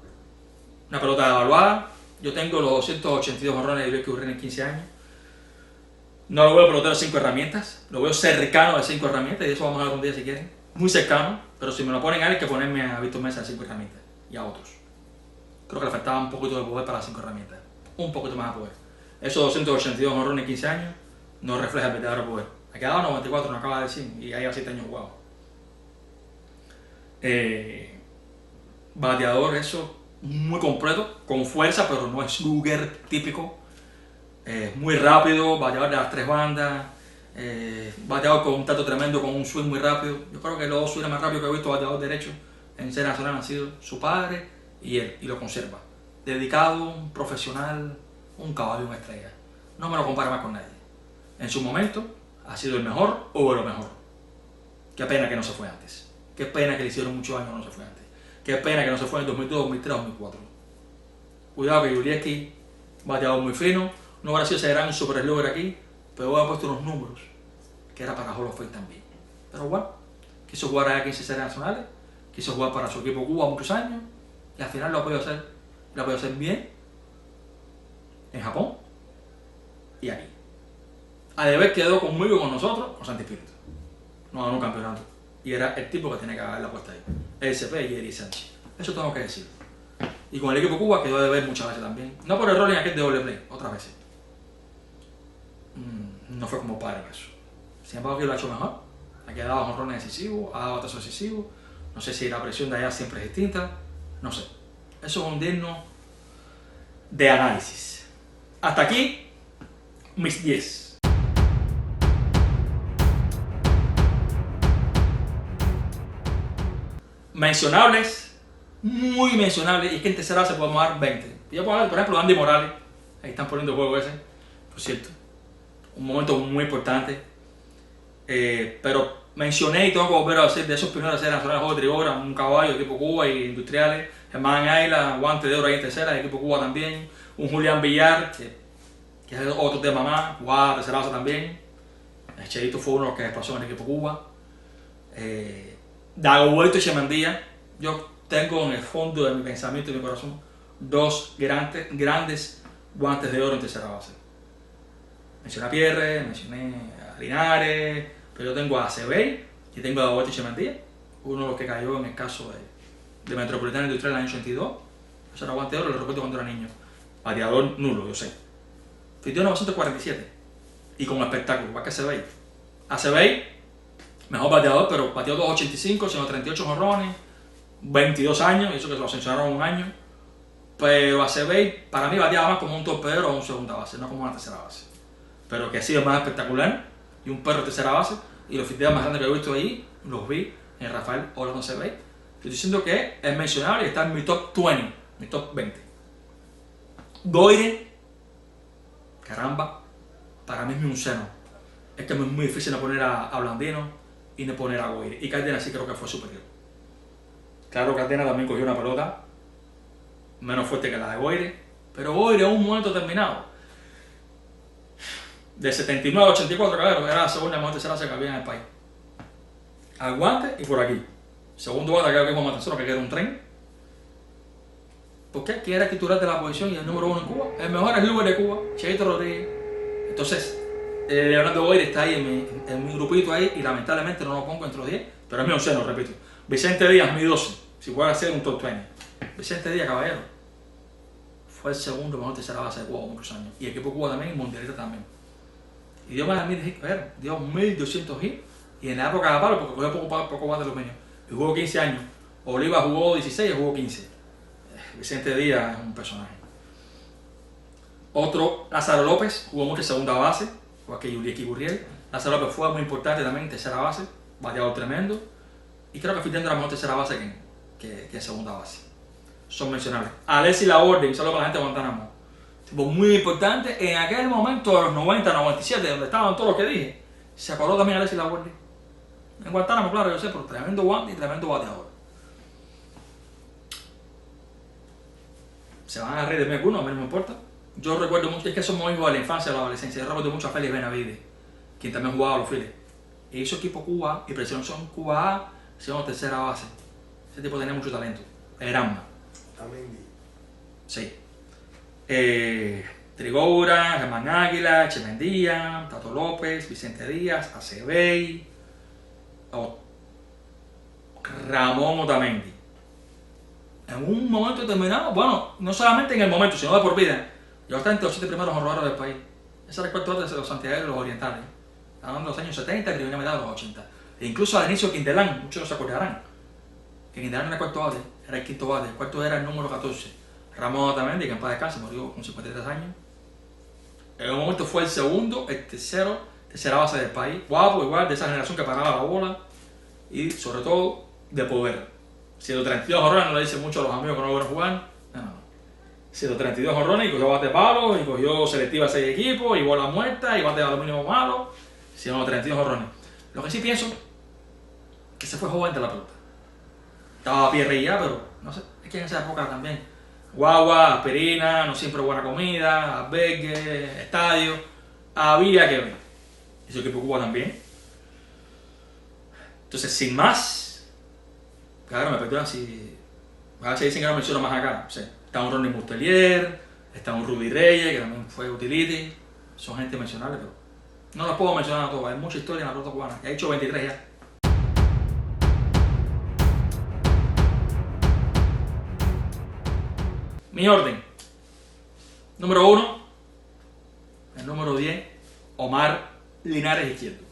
Una pelota evaluada, yo tengo los 282 honrones de Yulieski Gurriel en 15 años. No lo veo pelotero de 5 herramientas, lo veo cercano de 5 herramientas, y de eso vamos a hablar un día si quieren. Muy cercano, pero si me lo ponen a él, hay que ponerme a Víctor Mesa de 5 herramientas y a otros. Creo que le faltaba un poquito de poder para las 5 herramientas, un poquito más de poder. Esos 282 honrones en 15 años no refleja el verdadero poder. Ha quedado 94, no acaba de decir, y ahí a 7 años jugado. Bateador, eso, muy completo, con fuerza, pero no es Luger típico. Muy rápido, bateador de las 3 bandas, bateador con un tacto tremendo, con un swing muy rápido. Yo creo que los dos swings más rápidos que he visto bateador derecho en serie nacional han sido su padre y él, y lo conserva. Dedicado, un profesional, un caballo, una estrella. No me lo compara más con nadie. En su momento ha sido el mejor o lo mejor. Qué pena que no se fue antes. Qué pena que le hicieron muchos años no se fue antes. Qué pena que no se fue en 2002, 2003, 2004. Cuidado que Yulieski, bateador muy fino, no hubiera sido ese gran super slugger aquí, pero hubiera puesto unos números que era para Hall of Fame también. Pero bueno, quiso jugar a 15 series nacionales, quiso jugar para su equipo Cuba muchos años, y al final lo ha podido hacer bien en Japón y aquí. A deber quedó conmigo y con nosotros, con Santi Espíritu. No ganó un campeonato. Y era el tipo que tenía que haber la puesta ahí. El CP y Eri Sánchez. Eso tengo que decir. Y con el equipo Cuba quedó de ver muchas veces también. No por error en aquel de doble play, otras veces. No fue como padre en eso. Sin embargo, aquí lo ha hecho mejor. Ha quedado jonrones decisivos, ha dado batazos decisivos. No sé si la presión de allá siempre es distinta. No sé. Eso es un digno de análisis. Hasta aquí, mis 10. Mencionables, muy mencionables, y es que en tercera se podemos dar 20. Yo puedo dar, por ejemplo, Andy Morales, ahí están poniendo el juego ese, por cierto, un momento muy importante, pero mencioné y tengo que volver a decir de esos primeros de serie nacionales de Trigora, un caballo, equipo Cuba y Industriales, Germán Ayla, guante de oro ahí en tercera, equipo Cuba también, un Julián Villar, que es otro tema más, jugaba tercera base también, el Cheito fue uno de los que pasó en el equipo Cuba, Dagoberto y Chemandía. Yo tengo en el fondo de mi pensamiento y mi corazón dos grandes guantes de oro en tercera base. Mencioné a Pierre, mencioné a Linares, pero yo tengo a Acebey y tengo a Dagoberto y Chemandía, uno de los que cayó en el caso de Metropolitana Industrial en el año 82. Eso era guante de oro, lo recuerdo cuando era niño. Bateador nulo, yo sé. Fitió 947 y con espectáculo, igual que Acebey. Acebey, mejor bateador, pero bateó 285, 138 jonrones, 22 años, y eso que lo ascensionaron un año. Pero Acebey para mí bateaba más como un torpedero o un segunda base, no como una tercera base. Pero que ha sido más espectacular y un perro de tercera base. Y los fiteos más grandes que he visto ahí, los vi en Rafael Orlando Acebey. Estoy diciendo que es mencionable y está en mi top 20, mi top 20. Goire, caramba, para mí es un seno. Es que es muy difícil no poner a Blandino y no poner a Goire. Y Cárdenas sí creo que fue superior. Claro, Cárdenas también cogió una pelota menos fuerte que la de Goire, pero Goire en un momento determinado, de 79 a 84, claro, era la segunda mejor tercera base que había en el país. Al guante y por aquí. Segundo bate, creo que es Matancero, que queda un tren. ¿Por qué? Que era titular de la posición y el número uno en Cuba. El mejor es Luber de Cuba, Cheito Rodríguez. Entonces, Leonardo Goire está ahí en mi grupito ahí y lamentablemente no lo pongo entre los 10, pero es mi once, lo repito. Vicente Díaz, mi 12, si puede ser un top 20. Vicente Díaz, caballero, fue el segundo mejor tercera base de Cuba por muchos años. Y el equipo Cuba también y mundialista también. Y dio más de 1000 hits, dio 1200 hits. Y en la época de palo, porque cogió poco más de los niños. Y jugó 15 años. Oliva jugó 16 y jugó 15. Vicente Díaz es un personaje. Otro, Lázaro López, jugó mucho en segunda base, igual que Yurieki Gurriel. Lázaro López fue muy importante también en tercera base, bateador tremendo. Y creo que fue teniendo la mejor tercera base que en segunda base. Son mencionables. Alexis Laborde, un saludo para la gente de Guantánamo. Tipo muy importante en aquel momento de los 90, 97, donde estaban todos los que dije. Se acordó también Alexis Laborde. En Guantánamo, claro, yo sé, pero tremendo guante y tremendo bateador. Se van a reír de mí algunos, a mí no me importa. Yo recuerdo mucho, es que somos hijos de la infancia, de la adolescencia. Yo recuerdo mucho a Félix Benavides, quien también jugaba a los Phillies. E hizo equipo Cuba y preselección Cuba A, siendo tercera base. Ese tipo tenía mucho talento. Granma. También. Sí. Trigoura, Germán Águila, Chemendía, Tato López, Vicente Díaz, Acebey, Ramón Otamendi. En un momento determinado, bueno, no solamente en el momento, sino de por vida, yo estaba entre los 7 primeros honradores del país. Ese era el cuarto de los santiagueros y los orientales. Estaban en los años 70 y primera mitad de los 80. E incluso al inicio de Quindelán, muchos se acordarán, que Quindelán era el cuarto bate, era el quinto bate, el cuarto era el número 14. Ramón Otamendi, que en paz descanse, murió con 53 años. En un momento fue el segundo, el tercero, tercera base del país. Guapo, igual, de esa generación que paraba la bola y sobre todo de poder. 132 jonrones, no le dicen mucho a los amigos que no lo ven jugar. No. 132 jonrones y cogió bate palo, y cogió selectiva 6 equipos, y bola muerta, y bate de aluminio malo. 132 jonrones. Lo que sí pienso, que se fue joven de la pelota. Estaba a pie ya, pero no sé, es que en esa época también. Guagua, aspirina, no siempre buena comida, albergue, estadio. Había que ver. Y su equipo Cuba también. Entonces, sin más. Claro, me perdonan si. A veces dicen que no menciono más acá. O sea, está un Ronnie Mustelier, está un Rudy Reyes, que también fue utility. Son gente mencionable, pero no los puedo mencionar a todos. Hay mucha historia en la pelota cubana. He hecho 23 ya. Mi orden. Número 1. El número 10. Omar Linares Izquierdo.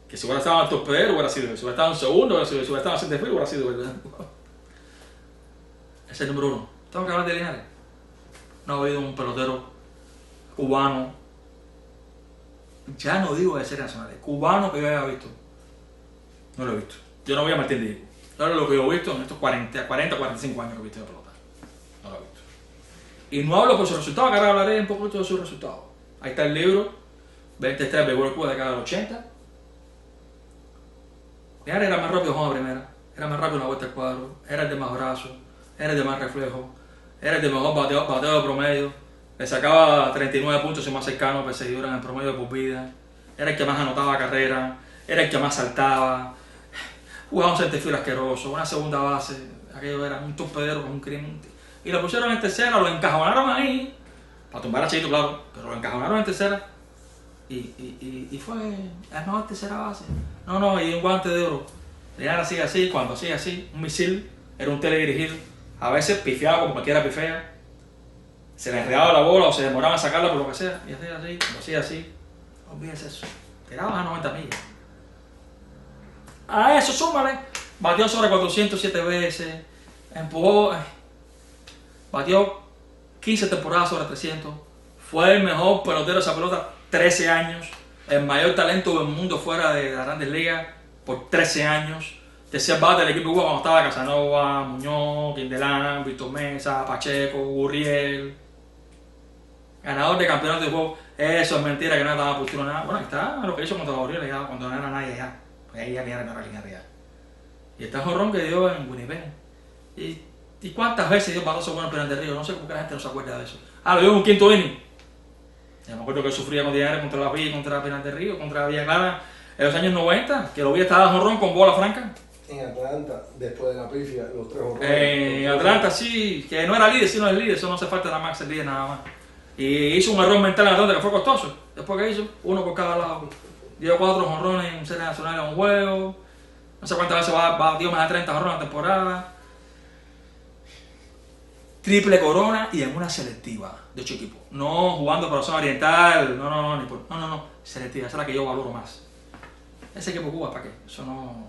Que si hubiera estado en el torpedero hubiera sido. Si hubiera estado en segundo, si hubiera estado en centerfield hubiera sido. Ese es el número 1. Tengo que hablar de Linares. No he oído un pelotero cubano. Ya no digo de series nacionales. Cubano que yo haya visto. No lo he visto. Yo no voy a Martín Diego. Ahora lo que yo he visto en estos 40 45 años que he visto de pelota. No lo he visto. Y no hablo por sus resultados, que ahora hablaré un poquito de sus resultados. Ahí está el libro. 23 de Cuba de cada 80. Linares era más rápido Juan a primera, era más rápido en la vuelta al cuadro, era el de más brazos, era el de más reflejo, era el de mejor bateo de promedio, le sacaba 39 puntos y más cercano perseguidor en el promedio de por vida, era el que más anotaba carrera, era el que más saltaba, jugaba un centerfield asqueroso, una segunda base, aquello era un torpedero con un crimen. Y lo pusieron en tercera, lo encajonaron ahí, para tumbar a Cheito, claro, pero lo encajonaron en tercera. Y fue el mejor tercera base. No, y un guante de oro. Linares hacía así, cuando hacía así, un misil, era un teledirigido. A veces pifiaba como cualquiera pifea. Se le enredaba la bola o se demoraba en sacarla por lo que sea. Y hacía así, lo hacía así. No olvides eso. Tiraba a 90 millas. A eso súmale. Batió sobre 407 veces. Empujó. Batió 15 temporadas sobre 300. Fue el mejor pelotero de esa pelota 13 años. El mayor talento del mundo fuera de las grandes ligas por 13 años. Tercer bate del equipo de Cuba cuando estaba Casanova, Muñoz, Quindelán, Víctor Mesa, Pacheco, Gurriel. Ganador de campeonato de juego. Eso es mentira, que no estaba postura nada. Bueno, está lo que hizo contra Gurriel ya, cuando no era nadie ya. Porque ahí ya no era Linares ya. Y está el jonrón que dio en Winnipeg. ¿Y cuántas veces dio batazo bueno en Pinar del Río? No sé por qué la gente no se acuerda de eso. Lo dio en un quinto inning. Ya me acuerdo que él sufría con Linares contra la Villa, contra Pinar del Río, contra Villa Clara en los años 90, que lo vi estaba jonrón con bola franca. En Atlanta, después de la pifia, los 3 jonrones. En Atlanta sí, que no era líder, sino el líder, eso no hace falta nada más ser líder nada más. Y hizo un error mental en Atlanta que fue costoso. Después que hizo, uno por cada lado. Dio 4 jonrones en serie nacional en un juego. No sé cuántas veces dio más de 30 jonrones en la temporada. Triple corona y en una selectiva de 8 equipos. No jugando para la zona oriental, no, selectiva, esa es la que yo valoro más. Ese equipo de Cuba, ¿para qué? Eso no.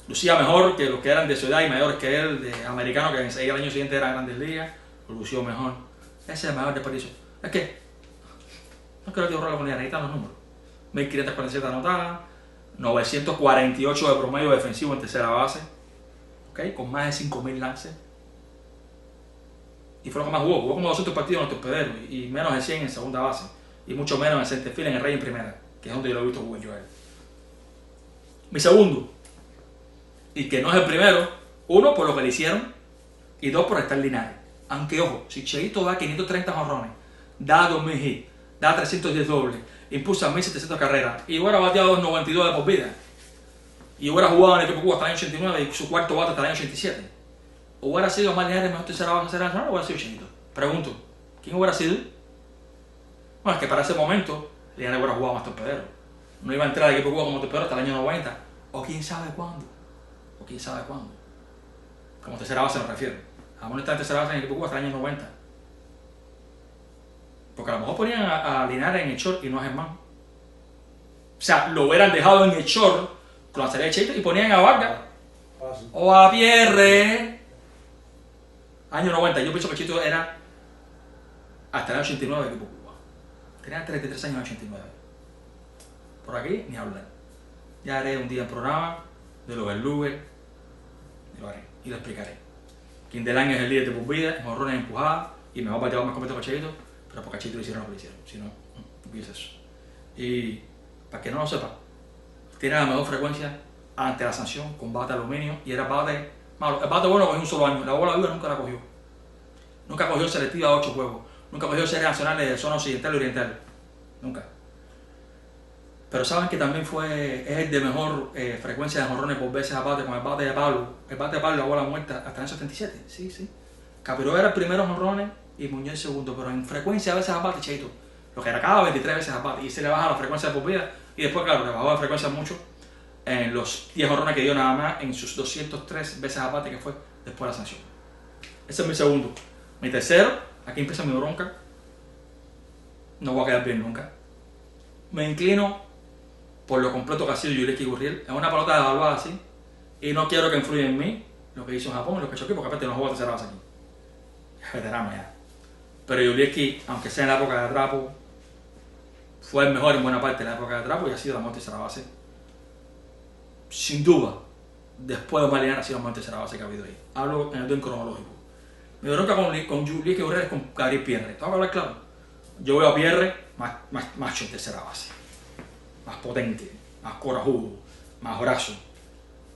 Lucía mejor que los que eran de ciudad y mayores que él, de americano, que el año siguiente eran grandes ligas. Lo lució mejor. Ese es el mejor desperdicio. Es que, no quiero que borrar la comunidad, necesitan los números. 1547 anotadas, 948 de promedio defensivo en tercera base, ¿okay? Con más de 5000 lances. Y fue lo que más jugó como 200 partidos en los torpederos y menos de 100 en segunda base. Y mucho menos en el centerfield, en el Rey en primera, que es donde yo lo he visto jugar yo a él. Mi segundo, y que no es el primero, 1 por lo que le hicieron y 2 por estar Linares. Aunque ojo, si Cheito da 530 jonrones, da 2000 hits, da 310 dobles, impulsa 1700 carreras y hubiera bateado 292 de por vida y hubiera jugado en el equipo Cuba hasta el año 89 y su cuarto bate hasta el año 87, hubiera sido más Linares mejor tercera base nacional o hubiera sido Cheito. Pregunto, ¿quién hubiera sido? Bueno, es que para ese momento Linares hubiera jugado más torpedero. No iba a entrar al equipo Cuba como torpedero hasta el año 90 o quién sabe cuándo. Como tercera base me refiero. A lo mejor está en tercera base en el equipo Cuba hasta el año 90. Porque a lo mejor ponían a Linares en el short y no a Germán. O sea, lo hubieran dejado en el short con la serie de Cheito y ponían a Vargas o a Pierre. Año 90. Yo pienso que Cheito era hasta el año 89 del equipo Cuba. Tenía 33 años en el 89. Por aquí ni hablar. Ya haré un día el programa de los Berlugues. Lo haré y lo explicaré. Quindelán es el líder de por vida, en jonrones empujadas y me va a batear más completo que Cheito, pero porque a Cheito lo hicieron lo que le hicieron. Si no, no pienses eso. Y para que no lo sepa, tiene la mejor frecuencia ante la sanción con bate de aluminio y era bate malo. El bate bueno cogió un solo año, la bola viva nunca la cogió. Nunca cogió selectiva de 8 juegos, nunca cogió series nacionales de zona occidental y oriental. Nunca. Pero saben que también es el de mejor frecuencia de jonrones por veces a bate con el bate de Pablo. El bate de Pablo, la bola muerta hasta el año 77. Sí. Capiró era el primero jonrones y Muñoz el segundo, pero en frecuencia a veces a bate Cheito. Lo que era cada 23 veces a bate. Y se le baja la frecuencia de por vida. Y después, claro, le bajó la frecuencia mucho en los 10 jonrones que dio nada más en sus 203 veces a bate que fue después de la sanción. Ese es mi segundo. Mi tercero, aquí empieza mi bronca. No voy a quedar bien nunca. Me inclino por lo completo que ha sido Yulieski Gurriel. Es una pelota devaluada así. Y no quiero que influya en mí lo que hizo en Japón y lo que he hecho aquí, porque aparte no juega tercera base aquí. Es veterano ya. Pero Yulieski, aunque sea en la época de Atrapo, fue el mejor en buena parte de la época de Atrapo y ha sido la mejor tercera base. Sin duda, después de Mariana ha sido la mejor tercera base que ha habido ahí. Hablo en el orden cronológico. Mi bronca con Yulieski Gurriel es con Gabriel Pierre. ¿Tengo que hablar claro? Yo veo a Pierre macho en tercera base. Más potente, más corajudo, más Horacio.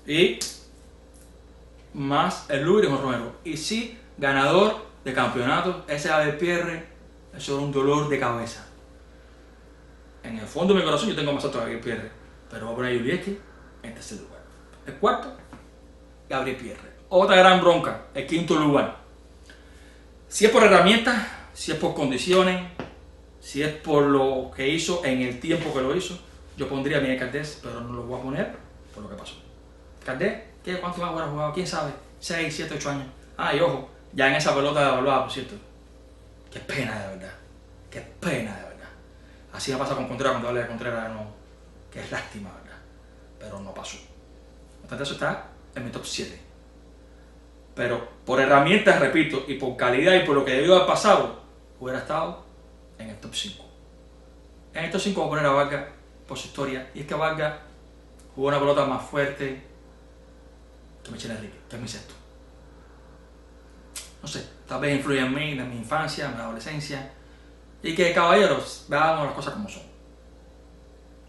Y más el Luis Romero. Y sí, ganador de campeonato, ese Javier Pierre, eso era un dolor de cabeza. En el fondo de mi corazón yo tengo más alto a Javier Pierre, pero voy a poner a Julieski en tercer lugar. El cuarto, Gabriel Pierre. Otra gran bronca, el quinto lugar. Si es por herramientas, si es por condiciones, si es por lo que hizo en el tiempo que lo hizo, yo pondría a Miguel Cardés, pero no lo voy a poner por lo que pasó. Cardés, ¿cuánto más habrá jugado? ¿Quién sabe? 6, 7, 8 años. Ah, y ojo, ya en esa pelota de evaluada, por cierto. Qué pena de verdad. Qué pena de verdad. Así me pasa con Contreras cuando hablé de Contreras de nuevo. Que es lástima, ¿verdad? Pero no pasó. Entonces eso está en mi top 7. Pero por herramientas, repito, y por calidad y por lo que debió haber pasado, hubiera estado en el top 5. En el top 5 voy a poner a Vargas por su historia. Y es que Vargas jugó una pelota más fuerte que Michel Enrique, que es mi sexto. No sé, tal vez influye en mí, en mi infancia, en mi adolescencia. Y que caballeros, veamos las cosas como son.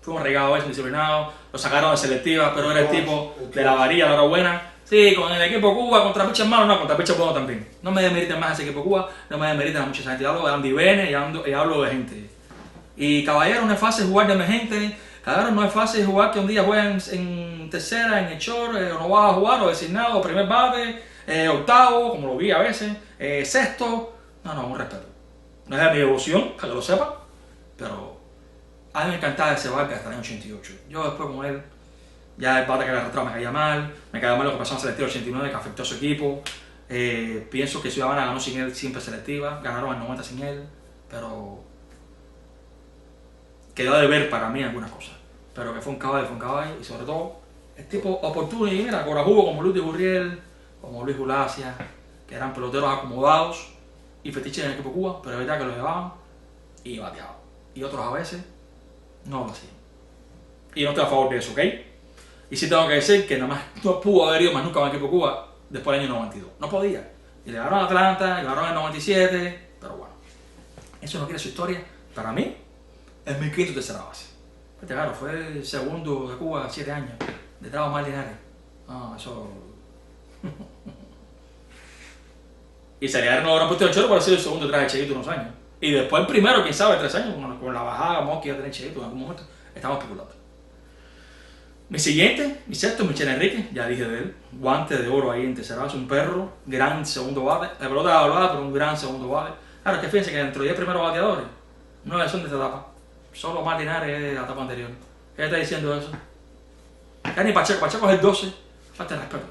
Fuimos regados, indisciplinados, lo sacaron de selectiva, pero era el tipo de la varilla, la hora buena. Sí, con el equipo Cuba, contra Picha malo, no, contra Picha bueno también. No me demeriten más ese equipo Cuba, no me demeriten a mucha gente. Yo hablo de Andy Bene y hablo de gente. Y caballeros, no es fácil jugar de emergente. Caballeros, no es fácil jugar que un día jueguen en tercera, en el short, o no vas a jugar, o designado, o primer bate, octavo, como lo vi a veces, sexto. No, un respeto. No es de mi devoción, para que lo sepa, pero a mí me encantaba ese Vargas hasta el año 88. Yo después con él, ya el bate que le arrastraba me caía mal lo que pasó en la selectiva 89 que afectó a su equipo. Pienso que Ciudad Habana ganó sin él siempre selectiva, ganaron el 90 sin él, pero quedó de ver para mí algunas cosas. Pero que fue un caballo, y sobre todo, el tipo oportuno y mira, corajudo como Luis de Burriel, como Luis Gulacia, que eran peloteros acomodados y fetiches en el equipo Cuba, pero es verdad que los llevaban y bateaban. Y otros a veces no lo hacían. Y no estoy a favor de eso, ¿ok? Y sí tengo que decir que nada más no pudo haber ido más nunca al equipo Cuba después del año 92. No podía. Y le ganaron a Atlanta, llegaron en el 97, pero bueno. Eso no quiere su historia. Para mí, es mi quinto tercera base. Este claro, fue el segundo de Cuba 7 años, detrás de Omar Linares. No, eso... Y Seriar no habrán puesto el choro para ser el segundo detrás de Cheito unos años. Y después el primero, quién sabe, 3 años, con la bajada, Mosqui iba a tener Cheito en algún momento. Estamos especulando. Mi siguiente, mi sexto, Michel Enrique, ya dije de él. Guante de oro ahí en tercera base, un perro, gran segundo bate. La pelota de hablada, pero un gran segundo bate. Claro, es que fíjense que dentro de 10 primeros bateadores, 9 son de esta etapa. Solo Omar Linares es de la etapa anterior. ¿Qué está diciendo eso? Ya ni Pacheco es el 12. Falta de respeto.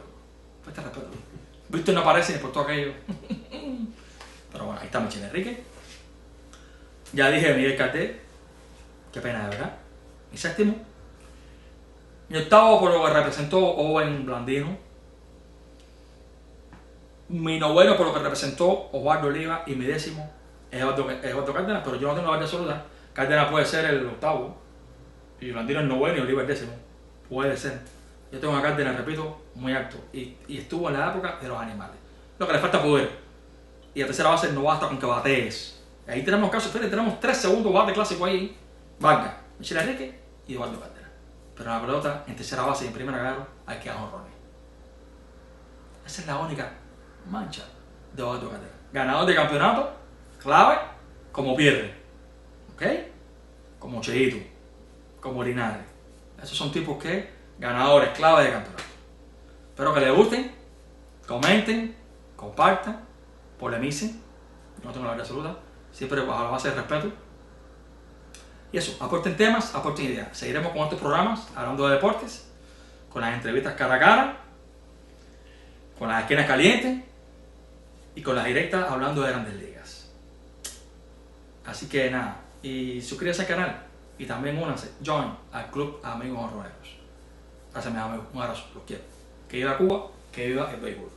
Víctor no aparece ni por todo aquello. Pero bueno, ahí está Michel Enrique. Ya dije de Miguel Cardés. Qué pena de verdad. Mi séptimo. Mi octavo por lo que representó Owen Blandino. Mi noveno por lo que representó Osvaldo Oliva. Y mi décimo es Osvaldo Cárdenas, pero yo no tengo la verdad absoluta. Cárdenas puede ser el octavo. Y Blandino el noveno y Oliva el décimo. Puede ser. Yo tengo a Cárdenas, repito, muy alto. Y estuvo en la época de los animales. Lo que le falta poder. Y a tercera base no basta con que batees. Ahí tenemos casos, tenemos 3 segundos bate clásicos ahí. Vargas, Michel Enrique y Osvaldo Cárdenas. Pero en la pelota, en tercera base y en primera agarro, hay que dar honrones. Esa es la única mancha de Osvaldo Cárdenas. Ganador de campeonato, clave, como Pierre. ¿Ok? Como Cheito, como Linares. Esos son tipos que, ganadores, clave de campeonato. Espero que les gusten, comenten, compartan, polemicen. No tengo la verdad absoluta. Siempre bajo la base de respeto. Y eso, aporten temas, aporten ideas. Seguiremos con estos programas hablando de deportes, con las entrevistas cara a cara, con las esquinas calientes y con las directas hablando de grandes ligas. Así que nada, y suscríbanse al canal y también únanse, join al club Amigos Honroneros. Gracias mis amigos, un abrazo, los quiero. Que viva Cuba, que viva el béisbol.